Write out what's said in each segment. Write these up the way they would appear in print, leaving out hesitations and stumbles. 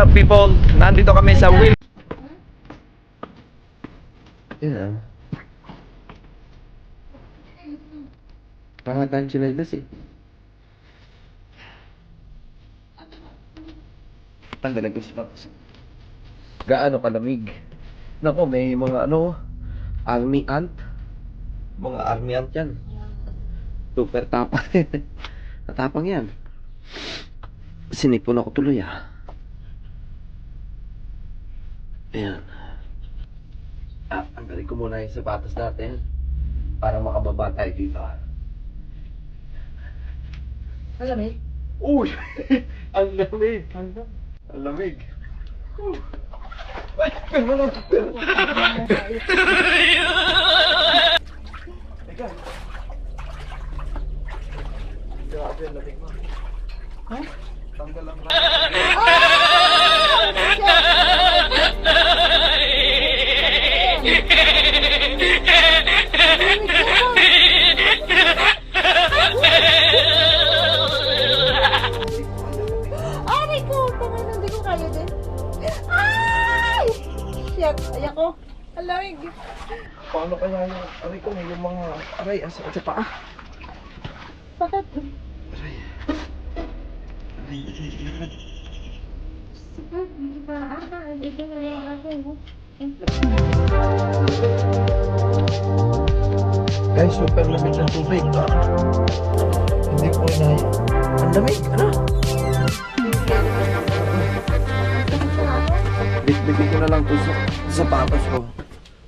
up people? Nandito kami sa Will. Yan ah. Pangatan sila eh. Tanggalan ko siya. Gaano kalamig. Nako, may mga army ant. Mga army ant yan. Super tapang. Natapang yan. Sinipon ako tuloy ah. Ayan. Tanggalin ko muna yung sapatos natin para makababa tayo dito. Ang lamig? Uy! Ang lamig! Ang lamig! Ay, pero Ika! Grabe ang lamig mo. Ha? Tanggal lang lang. Aray ko! Tama na, hindi ko kaya din. Ay! Shit! Ayan ko. Ang lamig. Paano kaya yung mga aray sa paa? Bakit? Guys, super lamig ng tubig. Hindi ko inaya. Ang lamig, ano? Bitbitin ko na lang to sa sapatos ko.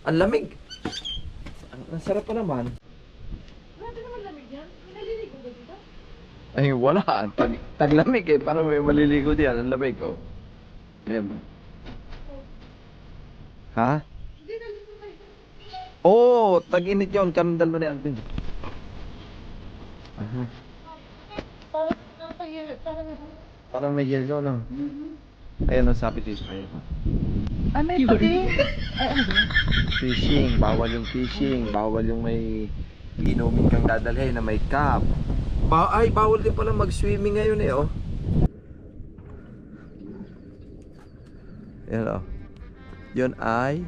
Ang lamig. Ang sarap pa naman. Grabe naman lamig yan. Naliligo ba dito? Ay, wala. Taglamig eh. Paano may maliligo diyan? Ang lamig, oh. Ayan. Ha? Hindi, naliligo kayo. Oo, tag-init yun. Kanandal mo na yan. Parang may yelo lang. Ayan ang sabi dito. Ah, may pati. Fishing. Bawal yung fishing. Bawal yung may inumin kang dadalhin na may cup. Ay, bawal din pala mag-swimming ngayon eh, oh. Yan, oh. Yun ay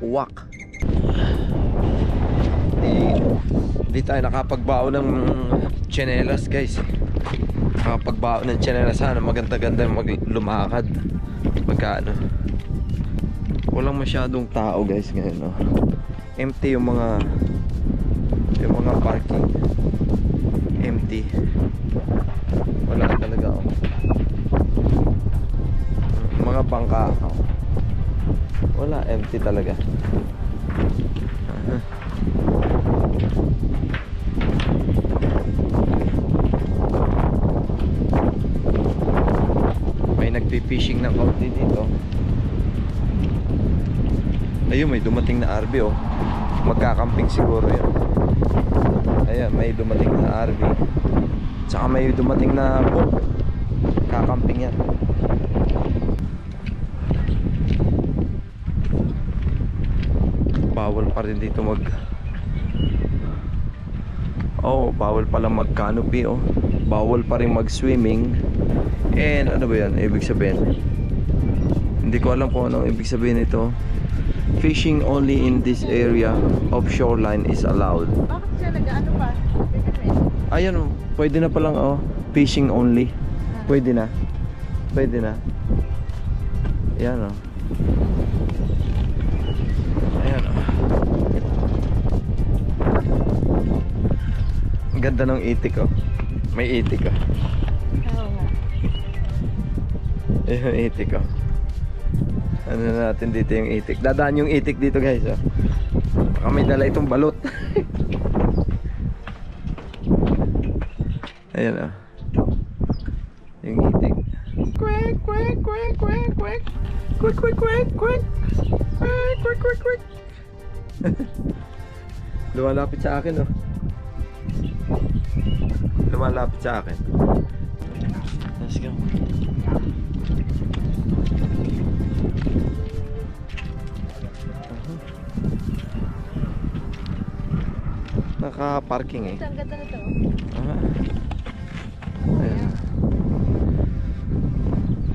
uwak. Hindi tayo nakapagbao ng tsinelas, guys. Nakapagbao ng tsinelas, sana maganda-ganda lumakad. Magkano. Walang masyadong tao, guys, ngayon, no. Empty yung mga parking. Empty. Wala talaga, oh. Mga bangka, oh. Wala, empty talaga. May nagpi-fishing ng kaunti dito. Ayun, may dumating na RV, oh. Magkakamping siguro yan. Ayan, may dumating na RV. Tsaka may dumating na boat. Kakamping yan. Bawal pa rin dito bawal pala mag-canopy, oh. Bawal pa rin mag-swimming. And ano ba yan? Ibig sabihin, hindi ko alam kung anong ibig sabihin ito. Fishing only in this area of shoreline is allowed. Bakit siya nag-ano pa? Ayan, oh. Pwede na palang, oh. Fishing only. Pwede na. Pwede na. Ayan, oh. Ayan, oh. Ang ganda ng itik, oh. May itik, oh. Oo nga. Ayan, itik, oh. Ano na natin dito yung itik. Dadaan yung itik dito, guys, oh. Baka may dala itong balot. Ayan, oh. Yung itik. Kwek, kwek, kwek, kwek, kwek. Kwek, kwek, kwek, kwek. Kwek, kwek, kwek, kwek. Lumalapit sa akin, oh. Lumalapit sa akin. Let's go. Naka-parking, eh. Ang ganda na to. Ayan.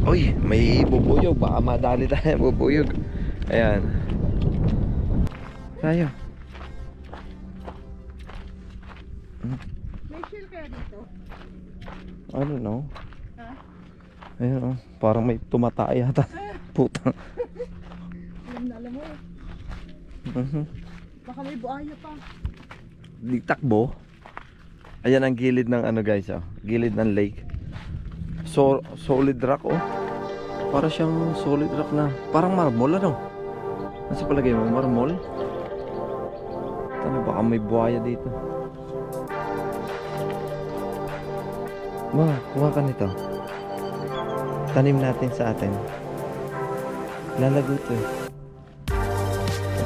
Uy, may bubuyog. Baka madali tayo bubuyog. Ayan. Tayo. May shield kaya dito? I don't know. Ha? Ayan oh. Parang may tumatay yata. Putang. Alam mo. Mhm. Baka may buhaya pa. Di takbo. Ayan ang gilid ng ano guys oh. Gilid ng lake. So, solid rock oh. Para siyang solid rock na. Parang marmol ano. Nasa palagay mo? Marmol? Tama baka may buhaya dito. Ma, kuha ka nito. Tanim natin sa atin. Lalago ito eh.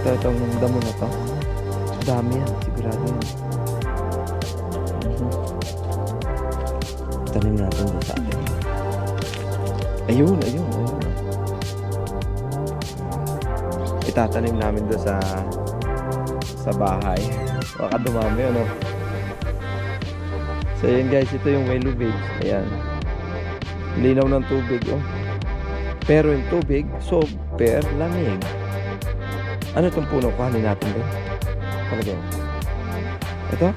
Itong damo na to. Dami yan, sigurado yan. Tanim natin doon sa atin. Ayun. Itatanim namin doon sa bahay. Baka dumami ano. So yun guys, ito yung Welu Beach. Ayan. Linaw ng tubig oh. Pero yung tubig, super lamig. Ano itong puno? Kuhanin natin doon. Palagay mo. Ito?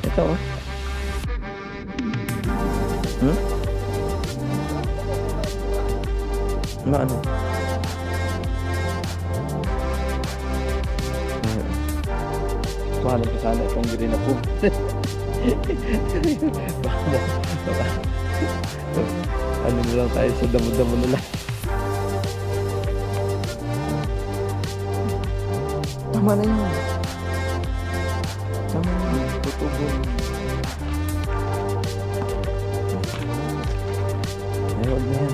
Ito oh. Ano? Kuhanin ko sana itong green na po. Baka ano na lang tayo sa damo-damo na lang. Tama na yun. Tama na yun. Tutubon. Ayun na yan.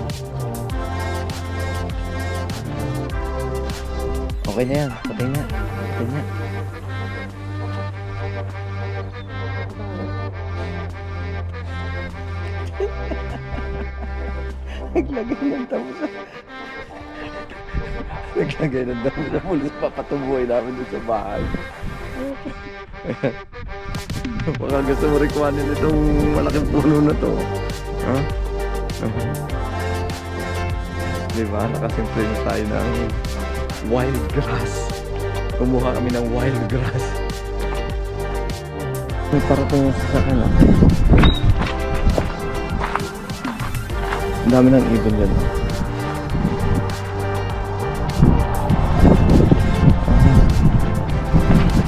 Okay na yan. Patay na. Patay na. Naglagay ng damo sa... Naglagay ng damo sa pulis. Papatubuhay namin doon sa bahay. Baka gusto mo rin kuhanin itong malaking puno na to. Ha? Diba? Nakasimple na tayo ng wild grass. Kumuha kami ng wild grass. May parating yung sasakyan ah. Ang dami ng ibon dyan.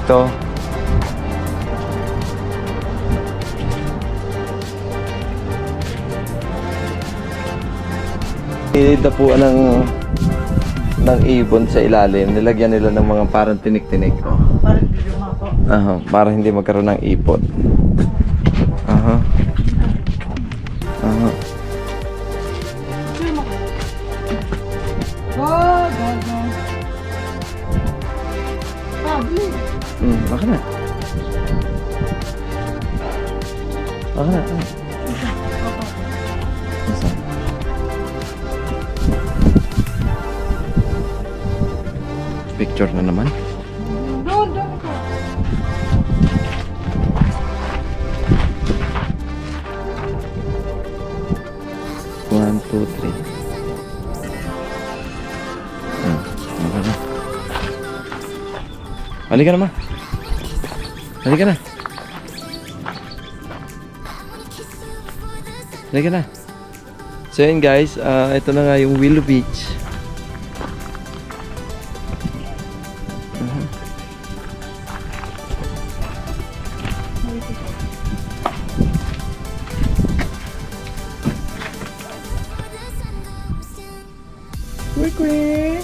Ito. Dapuan ng ibon sa ilalim. Nilagyan nila ng mga parang tinik-tinik. Oh. Parang hindi lumako. Para hindi magkaroon ng ipot. Oh, gago. Pabli. Baka na. Nasaan? Picture na naman. Doon ko. 1, 2, 3. Halika na ma. Halika na. Halika na. So yun guys, ito na nga yung Willow Beach. Quick.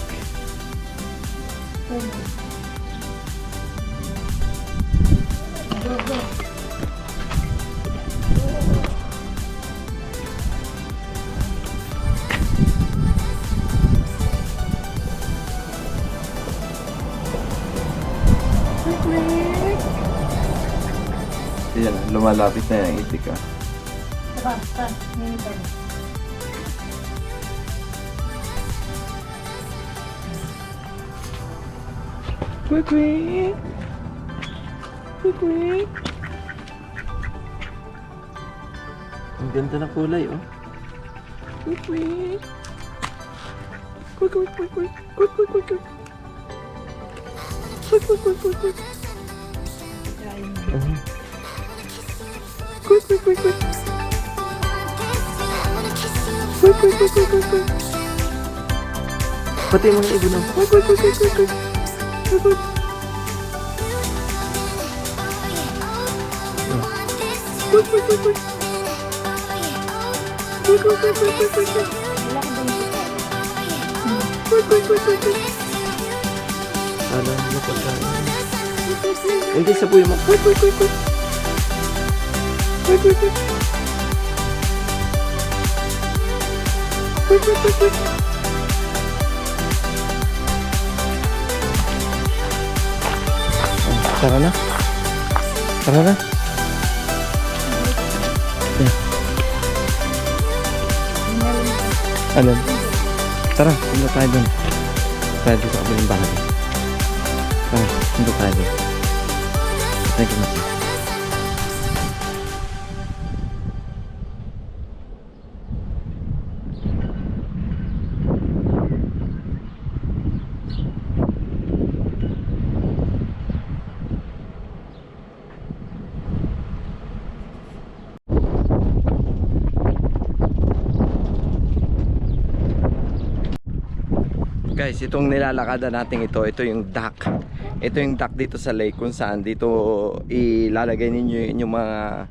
Ayan, lumalapit na yung itik ah. Tara. Hinihintay. Quick. Ang ganda ng kulay oh. Quick, quick. Quick, quick, quick, quick. Quick, quick, quick, quick. Quick, quick, quick, quick, quick. Quick, quick, quick, quick. Quick, quick, quick, quick, quick, quick. Pati yung mga ibon, no? Quick, quick, quick, quick, quick, quick. Quick, quick. Quick, quick, quick, quick. Quick, quick, quick, quick, quick, quick, quick. Quick, quick, quick, quick, quick. Alam mo pagkain. Hindi sa buhay mo. Quick, quick, quick, quick. Quick, quick, quick. Quick, quick, quick, quick. Tara na. Tara na. Ano? Tara, punta tayo doon. Tayo doon sa kabilang bahay. Tara, punta tayo doon. Thank you, Mati. Guys, itong nilalakadan natin ito yung dock. Ito yung dock dito sa lake kung saan dito ilalagay ninyo yung mga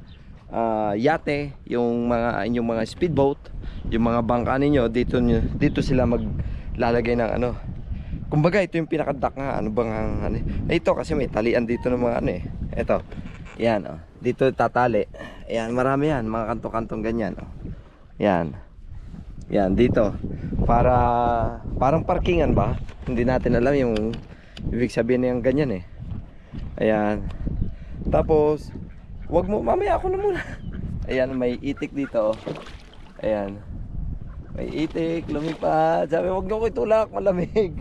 yate, yung mga speedboat, yung mga bangka ninyo dito sila maglalagay ng ano. Kumbaga ito yung pinaka-dock nga, ano bang ano. Ito kasi may talian dito ng mga ano eh. Ito. Yan oh. Dito tatali. Ayan, marami yan, mga kanto-kantong ganyan oh. Yan. Yan dito. Parang parkingan ba? Hindi natin alam yung ibig sabihin ng ganyan eh. Ayan. Tapos wag mo, mamaya ako na muna. Ayan, may itik dito oh. Ayan. May itik, lumipad. Sabi, wag niyo ko itulak, malamig.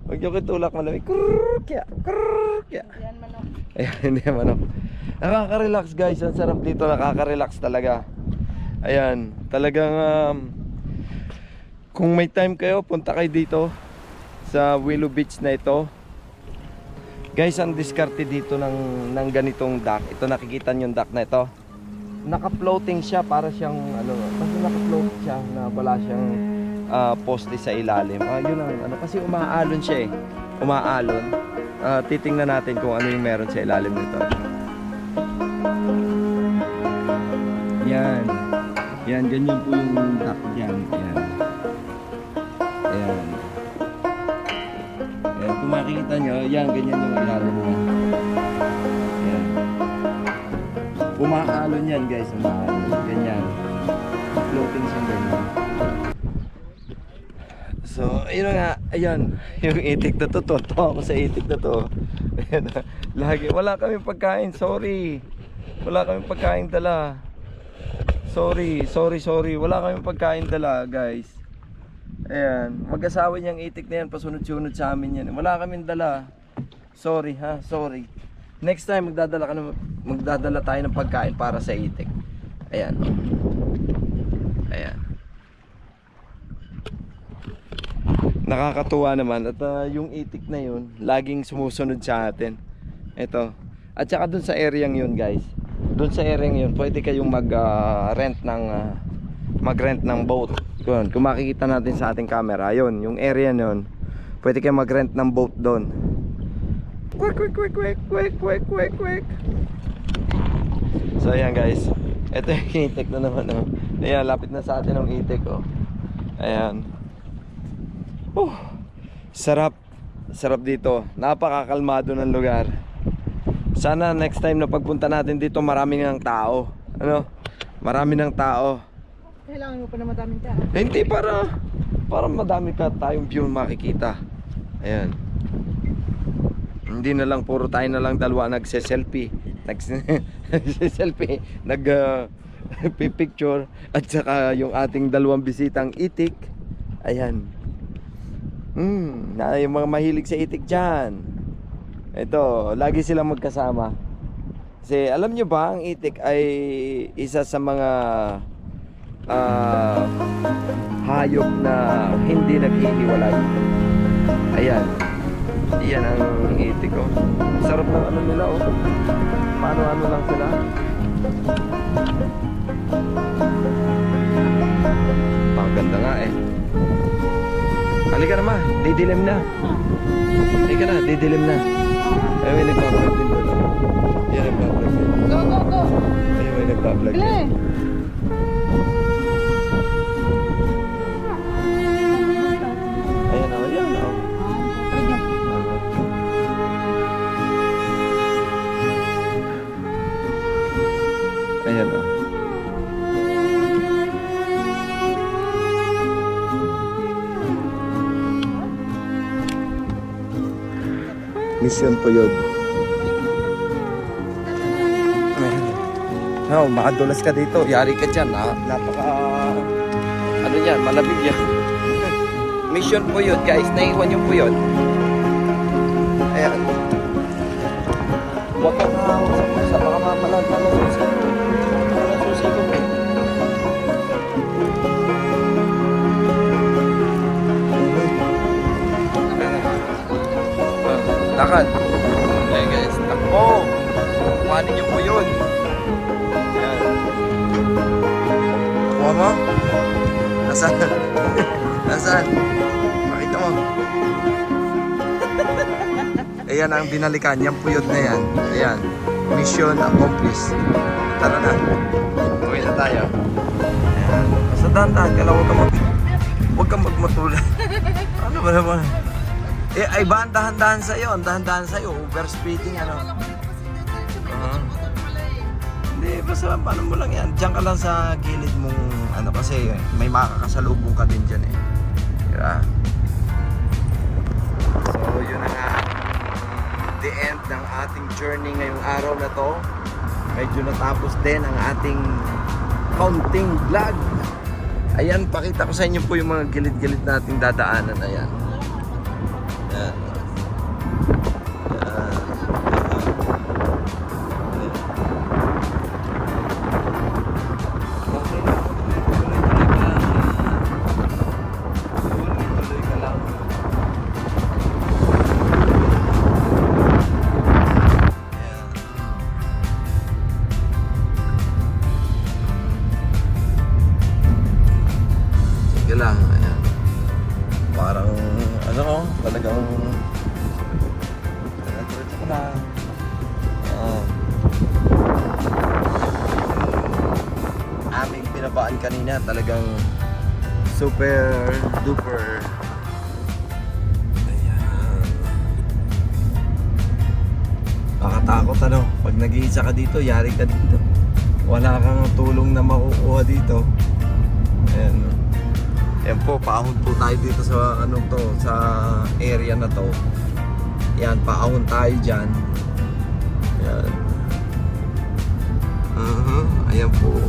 Wag niyo ko itulak, malamig. Kurkya, kurkya. Yan manok. Ayan, hindi yan manok. Nakaka-relax guys, ang sarap dito, nakaka-relax talaga. Ayan, talagang kung may time kayo, punta kayo dito sa Willow Beach na ito. Guys, ang diskarte dito ng ganitong dock. Ito, nakikita nyo yung dock na ito. Naka-floating siya, para siyang ano, kasi naka-float siya na wala siyang poste sa ilalim. Yun ang ano, kasi umaalon siya eh. Umaalon. Titingnan natin kung ano yung meron sa ilalim nito. Yan. Yan, ganyan po yung dock dyan. Yan. Ayan. Ayan, kung makikita nyo, yan, ganyan yung ilalim mo. Ayan. Umaalon yan guys, umaalon. Ganyan. Floating siyang ganyan. So, ayun nga, ayan, yung itik na to, totoo ako sa itik na to. Ayan, lagi, wala kaming pagkain, sorry. Wala kaming pagkain dala. Sorry, wala kaming pagkain dala guys. Ayan, mag-asawa niyang itik na yan, pasunod-sunod sa amin yan. Wala kaming dala. Sorry ha, sorry. Next time magdadala tayo ng pagkain para sa itik. Ayan. Ayan. Nakakatuwa naman at yung itik na yun, laging sumusunod sa atin. Ito. At saka dun sa areang yun guys. Dun sa areang yun, pwede kayong mag-rent ng boat. Kung makikita natin sa ating camera, yun, yung area nun, pwede kayo mag-rent ng boat doon. Quick. So ayan guys, ito yung itik na naman oh. Ayan, lapit na sa atin ang itik oh. Ayan. Sarap dito, napakakalmado ng lugar. Sana next time na pagpunta natin dito marami ng tao. Ano? Marami ng tao. Kailangan mo pa na madaming tao. Hindi, para madami ka tayong view makikita. Ayan. Hindi na lang puro tayo na lang dalawa nagse-selfie. Nagse-selfie, picture at saka yung ating dalawang bisitang itik. Ayan. Yung mga mahilig sa itik diyan. Ito, lagi silang magkasama. Kasi alam nyo ba, ang itik ay isa sa mga hayop na hindi naghihiwalay. Ayan. Iyan ang itik ko. Sarap ng ano nila oh. Paano lang sila. Ang ganda nga eh. Halika na ma, didilim na. Halika na, didilim na. Ay, may nagpa-vlog din doon. Yan, nagpa-vlog din. Go, go, go. Ay, may nagpa-vlog Bili. din. Ayan o, yan o. Ayan o. Mission po yun. Oh, makadulas ka dito. Yari ka dyan. Ha? Napaka... Ano yan? Malamig yan. Mission po yun, guys. Naiwan yung po yun. Ayan. Huwag kang sa baka mamalag na susi. Malang susi ko po. Lakad. Ayan guys. Takbo. Kuhanin niyo po yun. Ayan. Kuha mo? Nasaan? Nasaan? Pakita mo. Ayan ang binalikan. Yan puyod na yan. Ayan. Mission accomplished. Tara na. Uwi na tayo. Ayan. Basta dahan-dahan ka lang. Huwag kang magmatulan. Ano ba naman? Eh, ay ba ang dahan-dahan sa'yo? Ang dahan-dahan sa'yo. Overspeeding ano. Hindi, basta paano mo lang yan. Diyan ka lang sa gilid mong ano kasi may makakasalubong ka din dyan eh. Diba? So, yun na nga. The end ng ating journey ngayong araw na to. Medyo natapos din ang ating counting vlog. Ayan, pakita ko sa inyo po yung mga gilid-gilid nating dadaanan. Ayan. Ayan. Sige lang, ayan. Parang, ano ko, talagang diretso ko lang. Aming pinabaan kanina, talagang super duper. Ayan. Nakatakot ano, pag nag-iisa ka dito, yari ka dito. Wala kang tulong na makukuha dito. Ayan. Yan po, paahon po tayo dito sa ano to, sa area na to. Yan, paahon tayo dyan. Yan. Ayan po.